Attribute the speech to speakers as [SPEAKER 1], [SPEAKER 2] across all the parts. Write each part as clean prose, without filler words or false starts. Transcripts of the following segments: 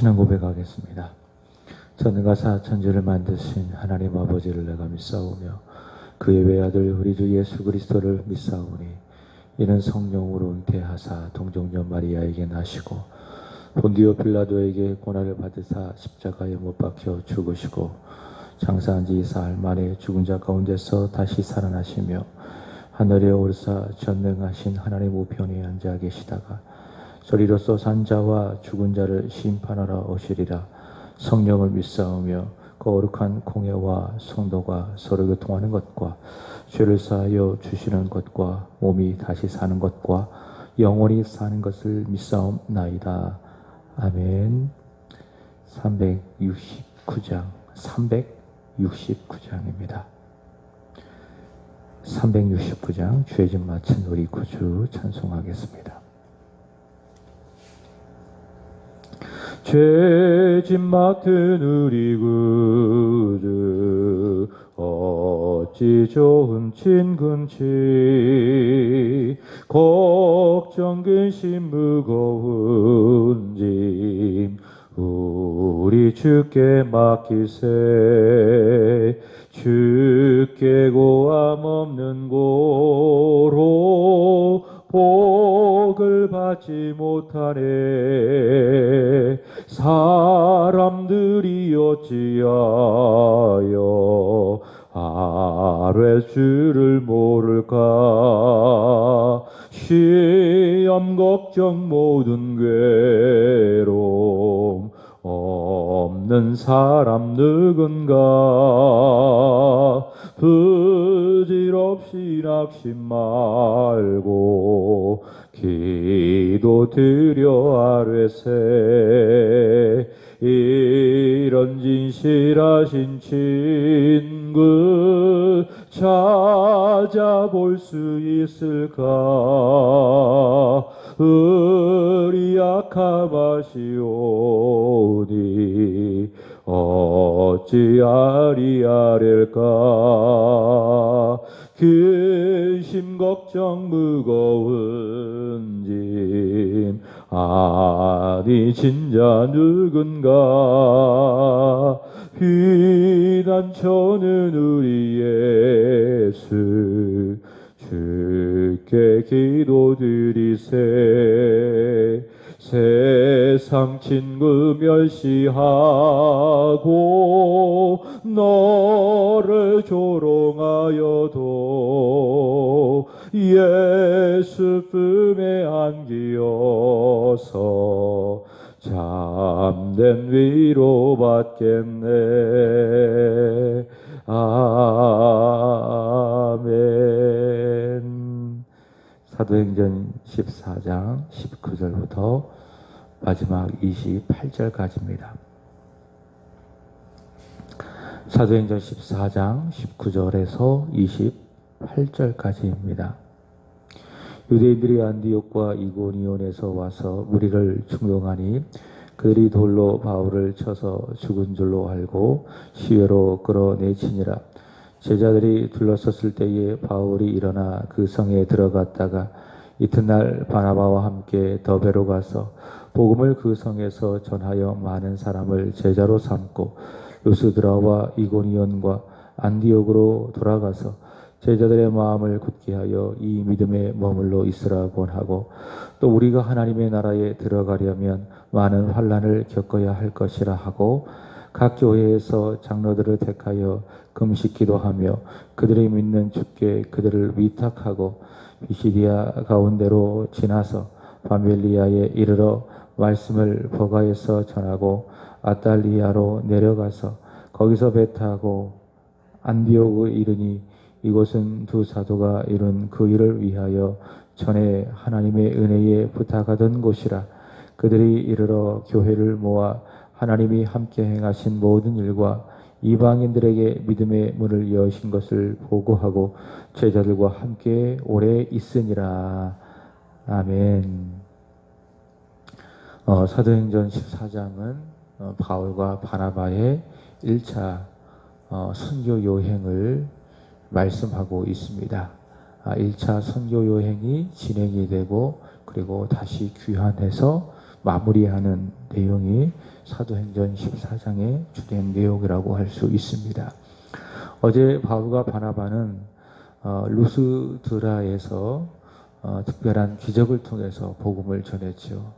[SPEAKER 1] 신앙 고백하겠습니다. 천과 사천지를 만드신 하나님 아버지를 내가 믿사오며 그의 외아들 우리 주 예수 그리스도를 믿사오니 이는 성령으로 잉태하사 동정녀 마리아에게 나시고 본디오 빌라도에게 고난을 받으사 십자가에 못 박혀 죽으시고 장사한 지 사흘 만에 죽은 자 가운데서 다시 살아나시며 하늘에 오르사 전능하신 하나님 우편에 앉아 계시다가 저리로서 산자와 죽은 자를 심판하러 오시리라. 성령을 믿사오며 거룩한 공예와 성도가 서로 교통하는 것과 죄를 사하여 주시는 것과 몸이 다시 사는 것과 영원히 사는 것을 믿사옵나이다. 아멘. 369장 369장입니다. 369장 죄짐 맡은 우리 구주 찬송하겠습니다. 죄짐 맡은 우리 구주 어찌 좋은 친근치 걱정 근심 무거운 짐 우리 주께 맡기세. 주께 고함 없는 고로 복을 받지 못하네. 사람들이 어찌하여 아뢰 주를 모를까. 시험 걱정 모든 괴로움 없는 사람 누군가. 부질없이 낙심 말고 기도 드려 아뢰세. 이런 진실하신 친구 찾아볼 수 있을까. 우리 약함하시오니 어찌 아리아릴까. 근심 걱정 무거운 짐 아니 진자 누군가. 피난처는 우리 예수 주께 기도드리세. 세상 친구 멸시하고 너를 조롱하여도 예수 품에 안기어서 참된 위로 받겠네. 아멘. 사도행전 14장 19절부터 마지막 28절까지입니다. 사도행전 14장 19절에서 28절까지입니다. 유대인들이 안디옥과 이고니온에서 와서 무리를 충동하니 그들이 돌로 바울을 쳐서 죽은 줄로 알고 시외로 끌어내치니라. 제자들이 둘러섰을 때에 바울이 일어나 그 성에 들어갔다가 이튿날 바나바와 함께 더베로 가서 복음을 그 성에서 전하여 많은 사람을 제자로 삼고 루스드라와 이고니온과 안디옥으로 돌아가서 제자들의 마음을 굳게 하여 이 믿음에 머물러 있으라 권하고 또 우리가 하나님의 나라에 들어가려면 많은 환난을 겪어야 할 것이라 하고 각 교회에서 장로들을 택하여 금식 기도하며 그들이 믿는 주께 그들을 위탁하고 비시디아 가운데로 지나서 바밀리아에 이르러 말씀을 버가에서 전하고 아탈리아로 내려가서 거기서 배 타고 안디옥에 이르니 이곳은 두 사도가 이룬 그 일을 위하여 전에 하나님의 은혜에 부탁하던 곳이라. 그들이 이르러 교회를 모아 하나님이 함께 행하신 모든 일과 이방인들에게 믿음의 문을 여신 것을 보고하고 제자들과 함께 오래 있으니라. 아멘. 사도행전 14장은 바울과 바나바의 1차 선교 여행을 말씀하고 있습니다. 1차 선교 여행이 진행이 되고 그리고 다시 귀환해서 마무리하는 내용이 사도행전 14장의 주된 내용이라고 할 수 있습니다. 어제 바울과 바나바는 루스드라에서 특별한 기적을 통해서 복음을 전했죠.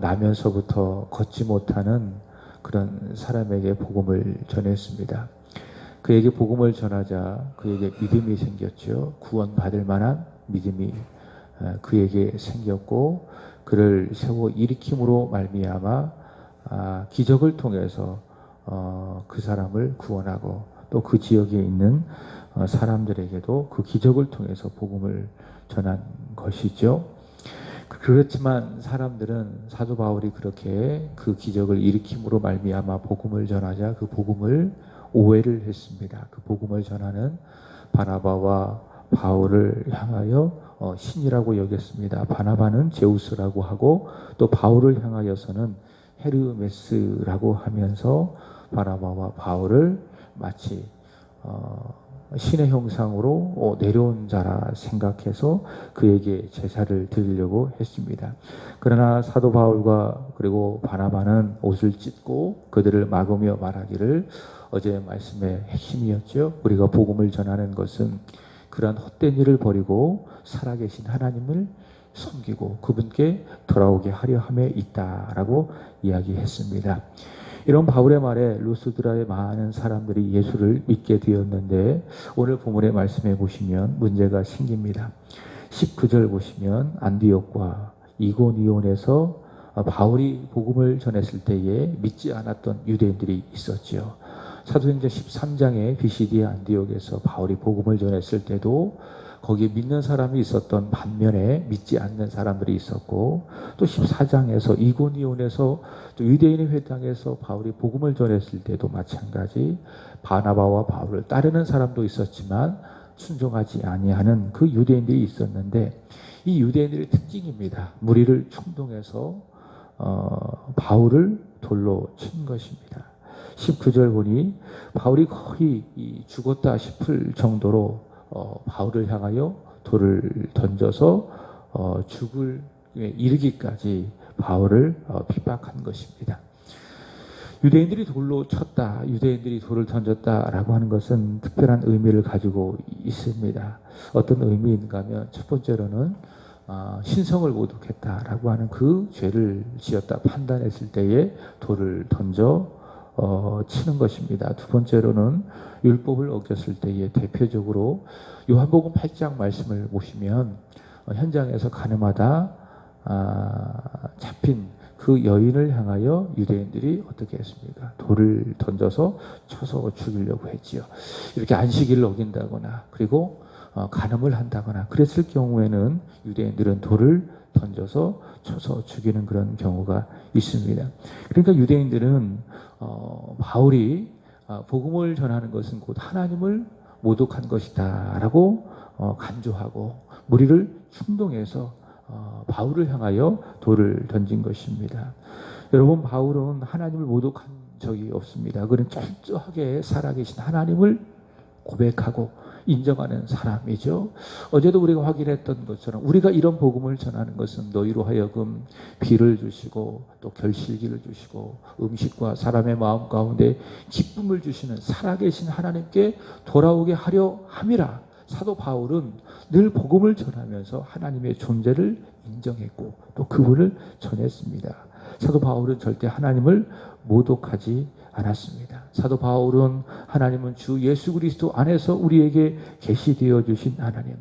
[SPEAKER 1] 나면서부터 걷지 못하는 그런 사람에게 복음을 전했습니다. 그에게 복음을 전하자 그에게 믿음이 생겼죠. 구원받을 만한 믿음이 그에게 생겼고 그를 세워 일으킴으로 말미암아 기적을 통해서 그 사람을 구원하고 또 그 지역에 있는 사람들에게도 그 기적을 통해서 복음을 전한 것이죠. 그렇지만 사람들은 사도 바울이 그렇게 그 기적을 일으킴으로 말미암아 복음을 전하자 그 복음을 오해를 했습니다. 그 복음을 전하는 바나바와 바울을 향하여 신이라고 여겼습니다. 바나바는 제우스라고 하고 또 바울을 향하여서는 헤르메스라고 하면서 바나바와 바울을 마치 신의 형상으로 내려온 자라 생각해서 그에게 제사를 드리려고 했습니다. 그러나 사도 바울과 그리고 바나바는 옷을 찢고 그들을 막으며 말하기를, 어제 말씀의 핵심이었죠. 우리가 복음을 전하는 것은 그러한 헛된 일을 버리고 살아계신 하나님을 섬기고 그분께 돌아오게 하려 함에 있다라고 이야기했습니다. 이런 바울의 말에 루스드라의 많은 사람들이 예수를 믿게 되었는데 오늘 본문의 말씀에 보시면 문제가 생깁니다. 19절 보시면 안디옥과 이고니온에서 바울이 복음을 전했을 때에 믿지 않았던 유대인들이 있었죠. 사도행전 13장에 비시디아 안디옥에서 바울이 복음을 전했을 때도 거기에 믿는 사람이 있었던 반면에 믿지 않는 사람들이 있었고, 또 14장에서 이고니온에서 또 유대인의 회당에서 바울이 복음을 전했을 때도 마찬가지 바나바와 바울을 따르는 사람도 있었지만 순종하지 아니하는 그 유대인들이 있었는데, 이 유대인들의 특징입니다. 무리를 충동해서 바울을 돌로 친 것입니다. 19절 보니 바울이 거의 죽었다 싶을 정도로 바울을 향하여 돌을 던져서 죽을 이르기까지 바울을 핍박한 것입니다. 유대인들이 돌로 쳤다, 유대인들이 돌을 던졌다라고 하는 것은 특별한 의미를 가지고 있습니다. 어떤 의미인가 하면 첫 번째로는 신성을 모독했다라고 하는 그 죄를 지었다 판단했을 때에 돌을 던져 치는 것입니다. 두 번째로는 율법을 어겼을 때에 대표적으로 요한복음 8장 말씀을 보시면 현장에서 가늠하다 잡힌 그 여인을 향하여 유대인들이 어떻게 했습니까? 돌을 던져서 쳐서 죽이려고 했지요. 이렇게 안식일을 어긴다거나 그리고 간음을 한다거나 그랬을 경우에는 유대인들은 돌을 던져서 쳐서 죽이는 그런 경우가 있습니다. 그러니까 유대인들은 바울이 복음을 전하는 것은 곧 하나님을 모독한 것이다 라고 간주하고 무리를 충동해서 바울을 향하여 돌을 던진 것입니다. 여러분, 바울은 하나님을 모독한 적이 없습니다. 그는 철저하게 살아계신 하나님을 고백하고 인정하는 사람이죠. 어제도 우리가 확인했던 것처럼 우리가 이런 복음을 전하는 것은 너희로 하여금 비를 주시고 또 결실기를 주시고 음식과 사람의 마음 가운데 기쁨을 주시는 살아계신 하나님께 돌아오게 하려 함이라. 사도 바울은 늘 복음을 전하면서 하나님의 존재를 인정했고 또 그분을 전했습니다. 사도 바울은 절대 하나님을 모독하지 않았습니다. 사도 바울은 하나님은 주 예수 그리스도 안에서 우리에게 계시되어 주신 하나님,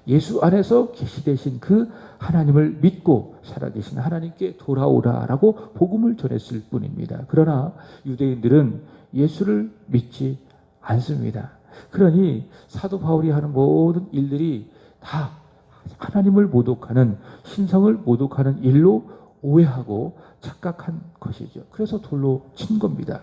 [SPEAKER 1] 예수 안에서 계시되신 그 하나님을 믿고 살아계신 하나님께 돌아오라라고 복음을 전했을 뿐입니다. 그러나 유대인들은 예수를 믿지 않습니다. 그러니 사도 바울이 하는 모든 일들이 다 하나님을 모독하는, 신성을 모독하는 일로 오해하고 착각한 것이죠. 그래서 돌로 친 겁니다.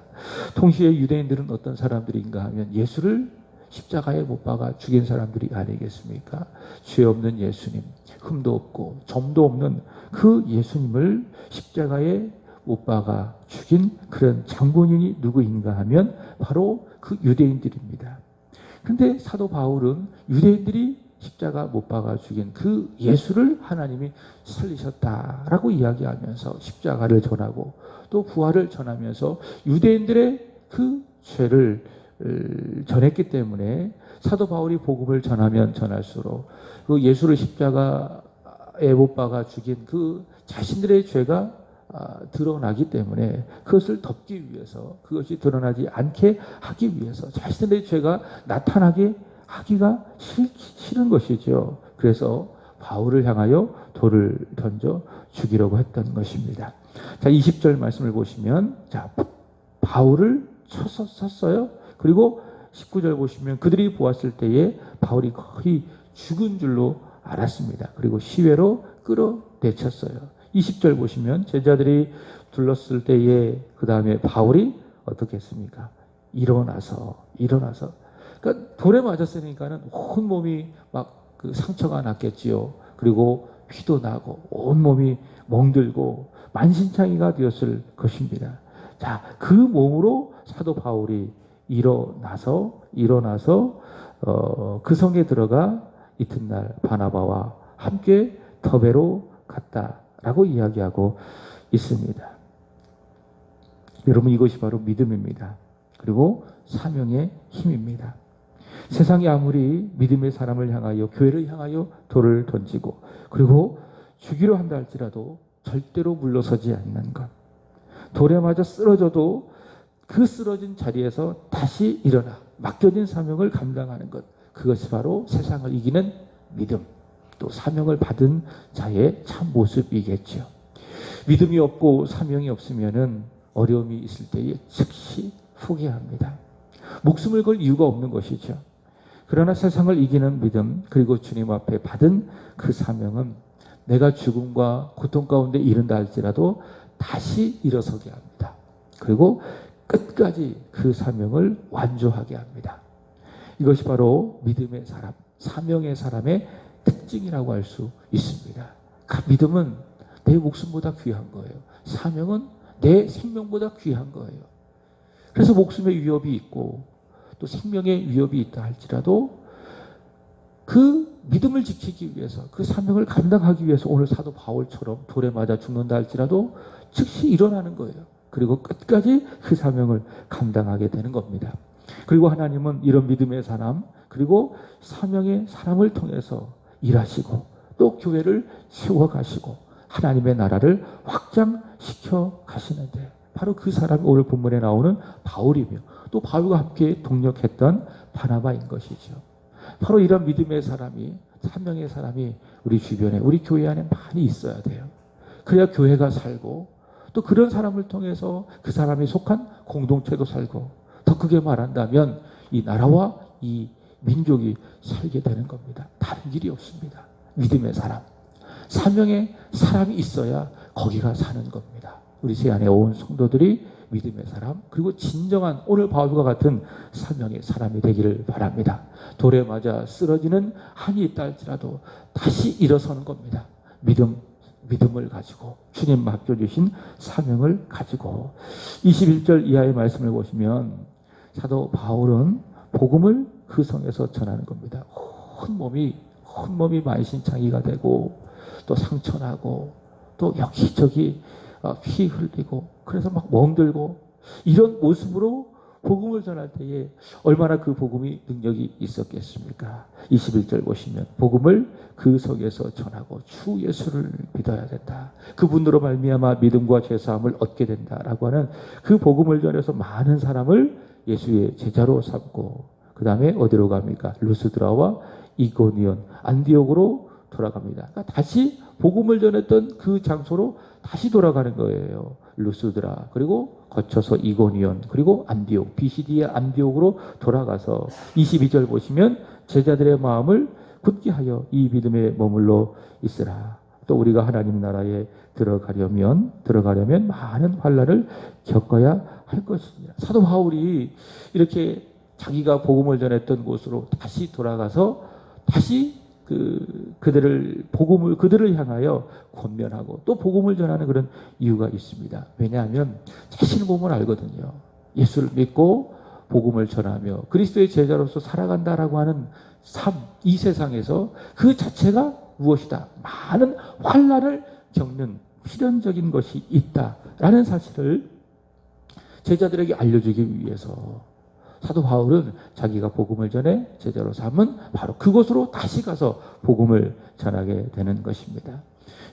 [SPEAKER 1] 동시에 유대인들은 어떤 사람들인가 하면 예수를 십자가에 못 박아 죽인 사람들이 아니겠습니까? 죄 없는 예수님, 흠도 없고 점도 없는 그 예수님을 십자가에 못 박아 죽인 그런 장본인이 누구인가 하면 바로 그 유대인들입니다. 근데 사도 바울은 유대인들이 십자가 못 박아 죽인 그 예수를 하나님이 살리셨다라고 이야기하면서 십자가를 전하고 또 부활을 전하면서 유대인들의 그 죄를 전했기 때문에 사도 바울이 복음을 전하면 전할수록 그 예수를 십자가에 못 박아 죽인 그 자신들의 죄가 드러나기 때문에 그것을 덮기 위해서, 그것이 드러나지 않게 하기 위해서 자신들의 죄가 나타나게 하기가 싫은 것이죠. 그래서 바울을 향하여 돌을 던져 죽이려고 했던 것입니다. 자, 20절 말씀을 보시면, 자, 바울을 쳤어요. 그리고 19절 보시면 그들이 보았을 때에 바울이 거의 죽은 줄로 알았습니다. 그리고 시외로 끌어내쳤어요. 20절 보시면 제자들이 둘렀을 때에 그 다음에 바울이 어떻게 했습니까? 일어나서 그러니까 돌에 맞았으니까는 온 몸이 막 그 상처가 났겠지요. 그리고 피도 나고 온 몸이 멍들고 만신창이가 되었을 것입니다. 자, 그 몸으로 사도 바울이 일어나서 그 성에 들어가 이튿날 바나바와 함께 더베로 갔다라고 이야기하고 있습니다. 여러분, 이것이 바로 믿음입니다. 그리고 사명의 힘입니다. 세상이 아무리 믿음의 사람을 향하여, 교회를 향하여 돌을 던지고 그리고 죽이려 한다 할지라도 절대로 물러서지 않는 것. 돌에 맞아 쓰러져도 그 쓰러진 자리에서 다시 일어나 맡겨진 사명을 감당하는 것. 그것이 바로 세상을 이기는 믿음, 또 사명을 받은 자의 참 모습이겠죠. 믿음이 없고 사명이 없으면은 어려움이 있을 때에 즉시 포기합니다. 목숨을 걸 이유가 없는 것이죠. 그러나 세상을 이기는 믿음, 그리고 주님 앞에 받은 그 사명은 내가 죽음과 고통 가운데 이른다 할지라도 다시 일어서게 합니다. 그리고 끝까지 그 사명을 완주하게 합니다. 이것이 바로 믿음의 사람, 사명의 사람의 특징이라고 할 수 있습니다. 믿음은 내 목숨보다 귀한 거예요. 사명은 내 생명보다 귀한 거예요. 그래서 목숨의 위협이 있고 또 생명의 위협이 있다 할지라도 그 믿음을 지키기 위해서, 그 사명을 감당하기 위해서 오늘 사도 바울처럼 돌에 맞아 죽는다 할지라도 즉시 일어나는 거예요. 그리고 끝까지 그 사명을 감당하게 되는 겁니다. 그리고 하나님은 이런 믿음의 사람, 그리고 사명의 사람을 통해서 일하시고 또 교회를 세워가시고 하나님의 나라를 확장시켜 가시는데, 바로 그 사람이 오늘 본문에 나오는 바울이며 또 바울과 함께 동력했던 바나바인 것이죠. 바로 이런 믿음의 사람이, 사명의 사람이 우리 주변에, 우리 교회 안에 많이 있어야 돼요. 그래야 교회가 살고 또 그런 사람을 통해서 그 사람이 속한 공동체도 살고, 더 크게 말한다면 이 나라와 이 민족이 살게 되는 겁니다. 다른 길이 없습니다. 믿음의 사람, 사명의 사람이 있어야 거기가 사는 겁니다. 우리 제 안에 온 성도들이 믿음의 사람, 그리고 진정한 오늘 바울과 같은 사명의 사람이 되기를 바랍니다. 돌에 맞아 쓰러지는 한이 있다 할지라도 다시 일어서는 겁니다. 믿음을 가지고, 주님 맡겨주신 사명을 가지고. 21절 이하의 말씀을 보시면 사도 바울은 복음을 그 성에서 전하는 겁니다. 온 몸이 만신창이가 되고 또 상처나고 또 여기저기 피 흘리고, 그래서 막 멍들고, 이런 모습으로 복음을 전할 때에 얼마나 그 복음이 능력이 있었겠습니까? 21절 보시면 복음을 그 성에서 전하고 주 예수를 믿어야 된다. 그분으로 말미암아 믿음과 죄사함을 얻게 된다라고 하는 그 복음을 전해서 많은 사람을 예수의 제자로 삼고, 그 다음에 어디로 갑니까? 루스드라와 이고니온, 안디옥으로 돌아갑니다. 그러니까 다시 복음을 전했던 그 장소로 다시 돌아가는 거예요. 루스드라, 그리고 거쳐서 이고니온, 그리고 안디옥, 비시디의 안디옥으로 돌아가서 22절 보시면 제자들의 마음을 굳게 하여 이 믿음에 머물러 있으라. 또 우리가 하나님 나라에 들어가려면 많은 환난을 겪어야 할 것입니다. 사도 바울이 이렇게 자기가 복음을 전했던 곳으로 다시 돌아가서 다시 그들을 향하여 권면하고 또 복음을 전하는 그런 이유가 있습니다. 왜냐하면 자신을 보면 알거든요. 예수를 믿고 복음을 전하며 그리스도의 제자로서 살아간다라고 하는 삶, 이 세상에서 그 자체가 무엇이다? 많은 환난을 겪는 필연적인 것이 있다라는 사실을 제자들에게 알려주기 위해서 사도 바울은 자기가 복음을 전해 제자로 삼은 바로 그곳으로 다시 가서 복음을 전하게 되는 것입니다.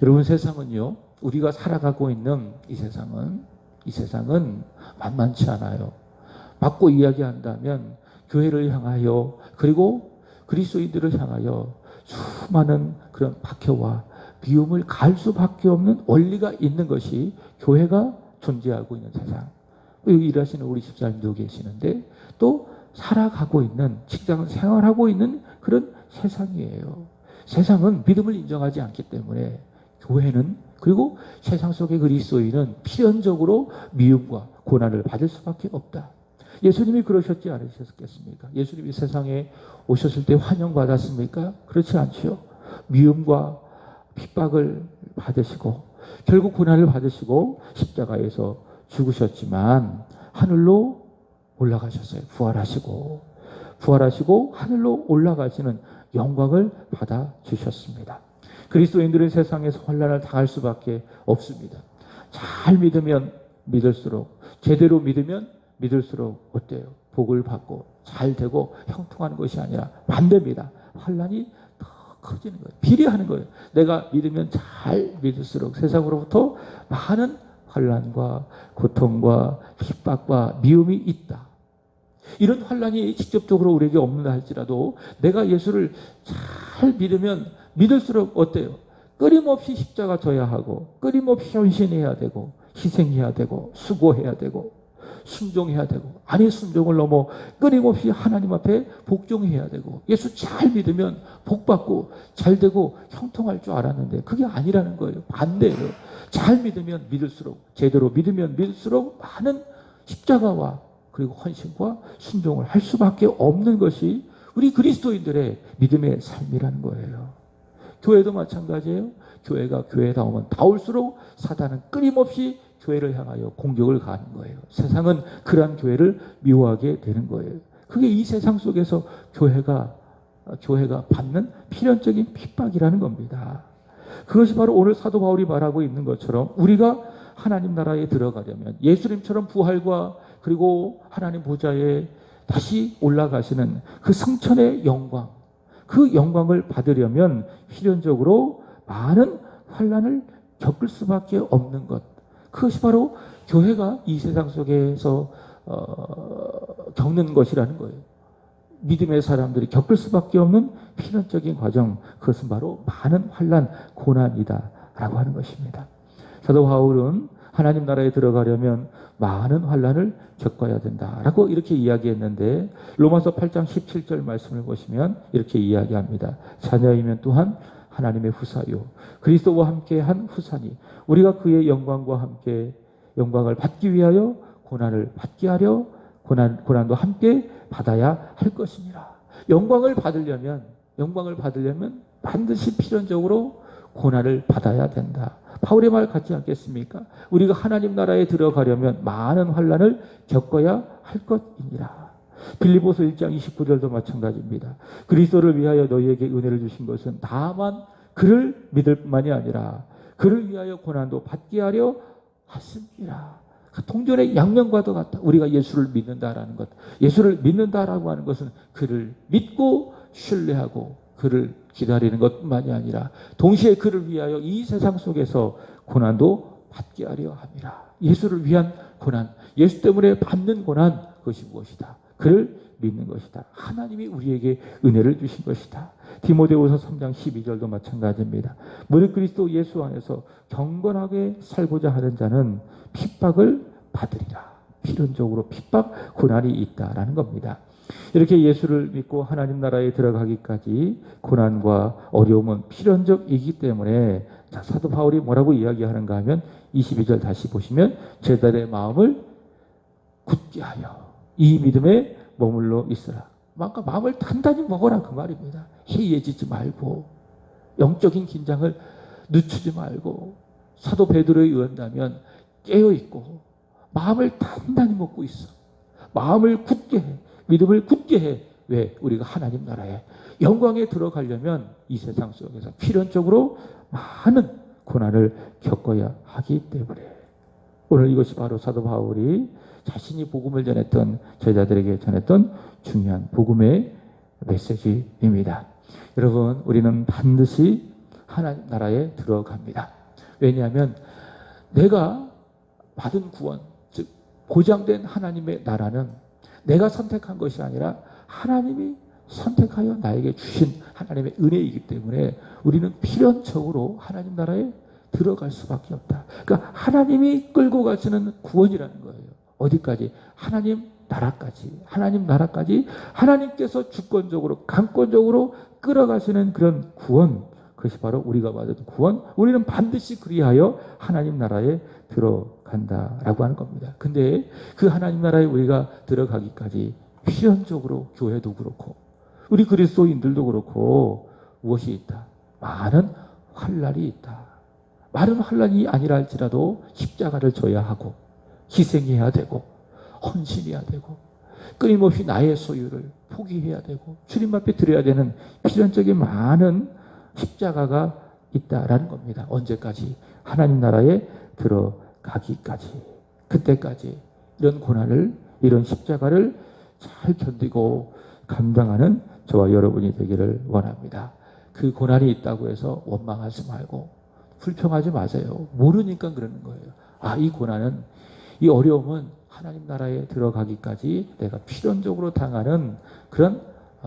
[SPEAKER 1] 여러분, 세상은요, 우리가 살아가고 있는 이 세상은 만만치 않아요. 맞고 이야기한다면 교회를 향하여 그리고 그리스도인들을 향하여 수많은 그런 박해와 미움을 가할 수밖에 없는 원리가 있는 것이 교회가 존재하고 있는 세상. 여기 일하시는 우리 집사님도 계시는데 또 살아가고 있는, 직장 생활하고 있는 그런 세상이에요. 세상은 믿음을 인정하지 않기 때문에 교회는, 그리고 세상 속의 그리스도인은 필연적으로 미움과 고난을 받을 수밖에 없다. 예수님이 그러셨지 않으셨겠습니까? 예수님이 세상에 오셨을 때 환영받았습니까? 그렇지 않죠. 미움과 핍박을 받으시고 결국 고난을 받으시고 십자가에서 죽으셨지만 하늘로 올라가셨어요. 부활하시고 하늘로 올라가시는 영광을 받아주셨습니다. 그리스도인들은 세상에서 환난을 당할 수밖에 없습니다. 잘 믿으면 믿을수록, 제대로 믿으면 믿을수록 어때요? 복을 받고 잘 되고 형통하는 것이 아니라 반대입니다. 환난이 더 커지는 거예요. 비례하는 거예요. 내가 믿으면 잘 믿을수록 세상으로부터 많은 환난과 고통과 핍박과 미움이 있다. 이런 환난이 직접적으로 우리에게 없는다 할지라도 내가 예수를 잘 믿으면 믿을수록 어때요? 끊임없이 십자가 져야 하고 끊임없이 헌신해야 되고 희생해야 되고 수고해야 되고 순종해야 되고, 아니 순종을 넘어 끊임없이 하나님 앞에 복종해야 되고, 예수 잘 믿으면 복받고 잘 되고 형통할 줄 알았는데 그게 아니라는 거예요. 반대예요. 잘 믿으면 믿을수록, 제대로 믿으면 믿을수록 많은 십자가와 그리고 헌신과 순종을 할 수밖에 없는 것이 우리 그리스도인들의 믿음의 삶이라는 거예요. 교회도 마찬가지예요. 교회가 교회다우면 다울수록 사단은 끊임없이 교회를 향하여 공격을 가하는 거예요. 세상은 그러한 교회를 미워하게 되는 거예요. 그게 이 세상 속에서 교회가 받는 필연적인 핍박이라는 겁니다. 그것이 바로 오늘 사도 바울이 말하고 있는 것처럼 우리가 하나님 나라에 들어가려면 예수님처럼 부활과 그리고 하나님 보좌에 다시 올라가시는 그 승천의 영광, 그 영광을 받으려면 필연적으로 많은 환난을 겪을 수밖에 없는 것, 그것이 바로 교회가 이 세상 속에서 겪는 것이라는 거예요. 믿음의 사람들이 겪을 수밖에 없는 필연적인 과정, 그것은 바로 많은 환난, 고난이다 라고 하는 것입니다. 사도 바울은 하나님 나라에 들어가려면 많은 환난을 겪어야 된다라고 이렇게 이야기했는데, 로마서 8장 17절 말씀을 보시면 이렇게 이야기합니다. 자녀이면 또한 하나님의 후사요 그리스도와 함께 한 후사니 우리가 그의 영광과 함께 영광을 받기 위하여 고난을 받게 하려 고난도 함께 받아야 할 것이니라. 영광을 받으려면 반드시 필연적으로 고난을 받아야 된다. 바울의 말 같지 않겠습니까? 우리가 하나님 나라에 들어가려면 많은 환난을 겪어야 할 것이니라. 빌립보서 1장 29절도 마찬가지입니다. 그리스도를 위하여 너희에게 은혜를 주신 것은 다만 그를 믿을 뿐만이 아니라 그를 위하여 고난도 받게 하려 하심이라. 동전의 양면과도 같다. 우리가 예수를 믿는다라는 것, 예수를 믿는다라고 하는 것은 그를 믿고 신뢰하고 그를 기다리는 것뿐만이 아니라 동시에 그를 위하여 이 세상 속에서 고난도 받게 하려 함이라. 예수를 위한 고난, 예수 때문에 받는 고난, 그것이 무엇이다? 그를 믿는 것이다. 하나님이 우리에게 은혜를 주신 것이다. 디모데후서 3장 12절도 마찬가지입니다. 무릇 그리스도 예수 안에서 경건하게 살고자 하는 자는 핍박을 받으리라. 필연적으로 핍박, 고난이 있다라는 겁니다. 이렇게 예수를 믿고 하나님 나라에 들어가기까지 고난과 어려움은 필연적이기 때문에, 자, 사도 바울이 뭐라고 이야기하는가 하면 22절 다시 보시면 제자들의 마음을 굳게 하여 이 믿음에 머물러 있으라. 그러니까 마음을 단단히 먹어라 그 말입니다. 해이해지지 말고 영적인 긴장을 늦추지 말고, 사도 베드로에 의한다면 깨어있고 마음을 단단히 먹고 있어. 마음을 굳게 해. 믿음을 굳게 해. 왜? 우리가 하나님 나라에 영광에 들어가려면 이 세상 속에서 필연적으로 많은 고난을 겪어야 하기 때문에 오늘 이것이 바로 사도 바울이 자신이 복음을 전했던 제자들에게 전했던 중요한 복음의 메시지입니다. 여러분, 우리는 반드시 하나님 나라에 들어갑니다. 왜냐하면 내가 받은 구원, 즉 보장된 하나님의 나라는 내가 선택한 것이 아니라 하나님이 선택하여 나에게 주신 하나님의 은혜이기 때문에 우리는 필연적으로 하나님 나라에 들어갈 수밖에 없다. 그러니까 하나님이 끌고 가시는 구원이라는 거예요. 어디까지? 하나님 나라까지. 하나님 나라까지 하나님께서 주권적으로 강권적으로 끌어가시는 그런 구원, 그것이 바로 우리가 받은 구원. 우리는 반드시 그리하여 하나님 나라에 들어간다라고 하는 겁니다. 근데 그 하나님 나라에 우리가 들어가기까지 필연적으로 교회도 그렇고 우리 그리스도인들도 그렇고 무엇이 있다? 많은 환난이 있다. 많은 환난이 아니라 할지라도 십자가를 져야 하고 희생해야 되고 헌신해야 되고 끊임없이 나의 소유를 포기해야 되고 주님 앞에 드려야 되는 필연적인 많은 십자가가 있다라는 겁니다. 언제까지? 하나님 나라에 들어가기까지. 그때까지 이런 고난을, 이런 십자가를 잘 견디고 감당하는 저와 여러분이 되기를 원합니다. 그 고난이 있다고 해서 원망하지 말고 불평하지 마세요. 모르니까 그러는 거예요. 아, 이 고난은, 이 어려움은 하나님 나라에 들어가기까지 내가 필연적으로 당하는 그런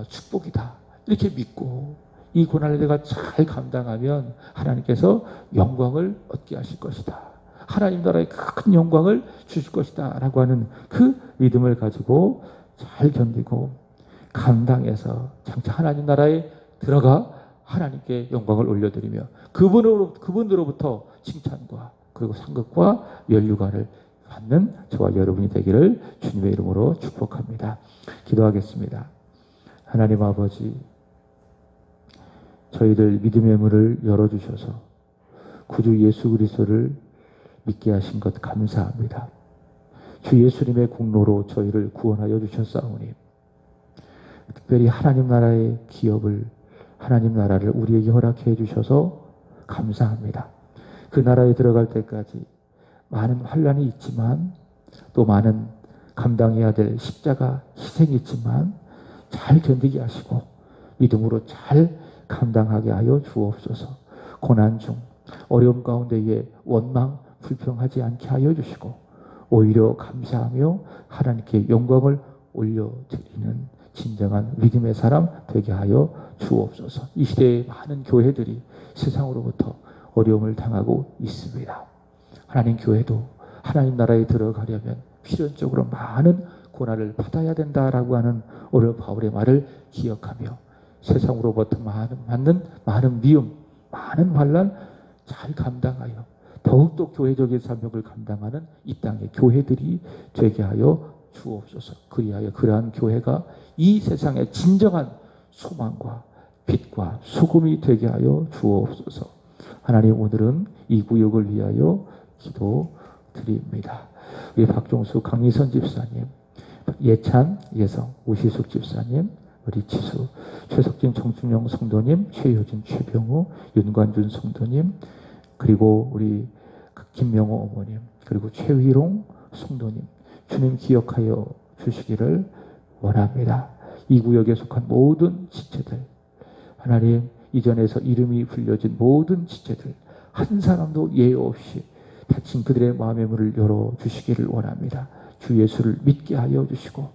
[SPEAKER 1] 축복이다. 이렇게 믿고 이 고난을 내가 잘 감당하면 하나님께서 영광을 얻게 하실 것이다. 하나님 나라에 큰 영광을 주실 것이다. 라고 하는 그 믿음을 가지고 잘 견디고 감당해서 장차 하나님 나라에 들어가 하나님께 영광을 올려드리며 그분으로부터 칭찬과 그리고 상급과 면류관을 받는 저와 여러분이 되기를 주님의 이름으로 축복합니다. 기도하겠습니다. 하나님 아버지, 저희들 믿음의 문을 열어주셔서 구주 예수 그리스도를 믿게 하신 것 감사합니다. 주 예수님의 공로로 저희를 구원하여 주셨사오니 특별히 하나님 나라의 기업을, 하나님 나라를 우리에게 허락해 주셔서 감사합니다. 그 나라에 들어갈 때까지 많은 환난이 있지만 또 많은 감당해야 될 십자가 희생이 있지만 잘 견디게 하시고 믿음으로 잘 감당하게 하여 주옵소서. 고난 중 어려움 가운데에 원망 불평하지 않게 하여 주시고 오히려 감사하며 하나님께 영광을 올려드리는 진정한 믿음의 사람 되게 하여 주옵소서. 이 시대에 많은 교회들이 세상으로부터 어려움을 당하고 있습니다. 하나님 교회도 하나님 나라에 들어가려면 필연적으로 많은 고난을 받아야 된다라고 하는 오늘 바울의 말을 기억하며 세상으로부터 많은 미움, 많은 환난 잘 감당하여 더욱더 교회적인 사명을 감당하는 이 땅의 교회들이 되게 하여 주옵소서. 그리하여 그러한 교회가 이 세상의 진정한 소망과 빛과 소금이 되게 하여 주옵소서. 하나님, 오늘은 이 구역을 위하여 기도드립니다. 우리 박종수 강미선 집사님, 예찬 예성 우시숙 집사님, 우리 지수 최석진 정춘영 성도님, 최효진 최병우 윤관준 성도님, 그리고 우리 김명호 어머님, 그리고 최휘롱 성도님, 주님 기억하여 주시기를 원합니다. 이 구역에 속한 모든 지체들, 하나님 이전에서 이름이 불려진 모든 지체들 한 사람도 예외 없이 다친 그들의 마음의 문을 열어주시기를 원합니다. 주 예수를 믿게 하여 주시고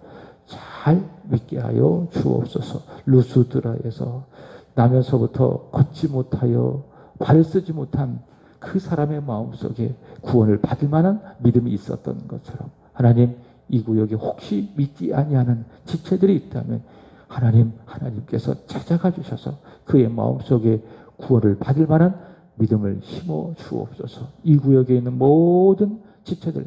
[SPEAKER 1] 잘 믿게 하여 주옵소서. 루스드라에서 나면서부터 걷지 못하여 발을 쓰지 못한 그 사람의 마음속에 구원을 받을 만한 믿음이 있었던 것처럼 하나님, 이 구역에 혹시 믿지 아니하는 지체들이 있다면 하나님께서 찾아가 주셔서 그의 마음속에 구원을 받을 만한 믿음을 심어 주옵소서. 이 구역에 있는 모든 지체들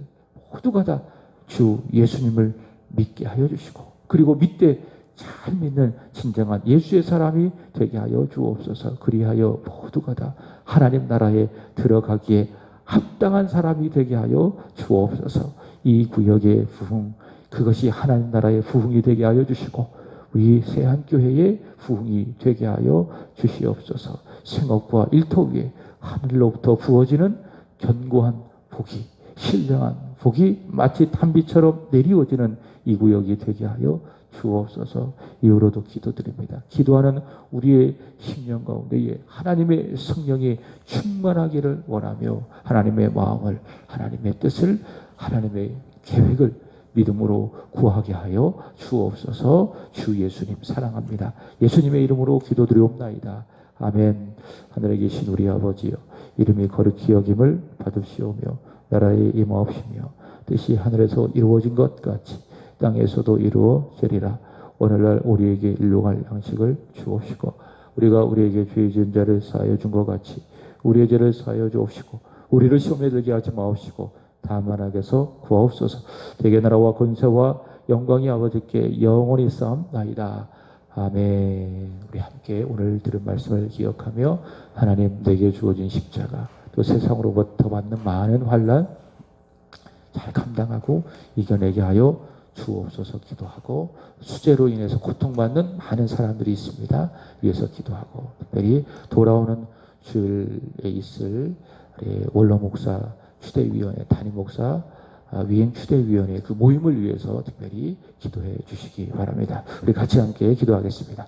[SPEAKER 1] 모두가 다 주 예수님을 믿게 하여 주시고 그리고 믿되 잘 믿는 진정한 예수의 사람이 되게 하여 주옵소서. 그리하여 모두가 다 하나님 나라에 들어가기에 합당한 사람이 되게 하여 주옵소서. 이 구역의 부흥 그것이 하나님 나라의 부흥이 되게 하여 주시고 우리 세한교회의 부흥이 되게 하여 주시옵소서. 생업과 일터 위에 하늘로부터 부어지는 견고한 복이, 신령한 복이 마치 단비처럼 내리워지는 이 구역이 되게 하여 주옵소서. 이후로도 기도드립니다. 기도하는 우리의 심령 가운데에 하나님의 성령이 충만하기를 원하며 하나님의 마음을, 하나님의 뜻을, 하나님의 계획을 믿음으로 구하게 하여 주옵소서. 주 예수님 사랑합니다. 예수님의 이름으로 기도드리옵나이다. 아멘. 하늘에 계신 우리 아버지여, 이름이 거룩히 여김을 받으시오며 나라에 임하옵시며 뜻이 하늘에서 이루어진 것 같이 땅에서도 이루어지리라. 오늘날 우리에게 일용할 양식을 주옵시고 우리가 우리에게 죄 지은 자를 사하여 준 것 같이 우리의 죄를 사하여 주옵시고 우리를 시험에 들게 하지 마옵시고 다만 악에서 구하옵소서. 대개 나라와 권세와 영광이 아버지께 영원히 쌓옵나이다. 아멘. 우리 함께 오늘 들은 말씀을 기억하며 하나님 내게 주어진 십자가 또 세상으로부터 받는 많은 환난 잘 감당하고 이겨내게 하여 주옵소서 기도하고, 수재로 인해서 고통받는 많은 사람들이 있습니다. 위해서 기도하고, 특별히 돌아오는 주일에 있을 원로 목사 추대위원회, 담임 목사 위임 추대위원회 그 모임을 위해서 특별히 기도해 주시기 바랍니다. 우리 같이 함께 기도하겠습니다.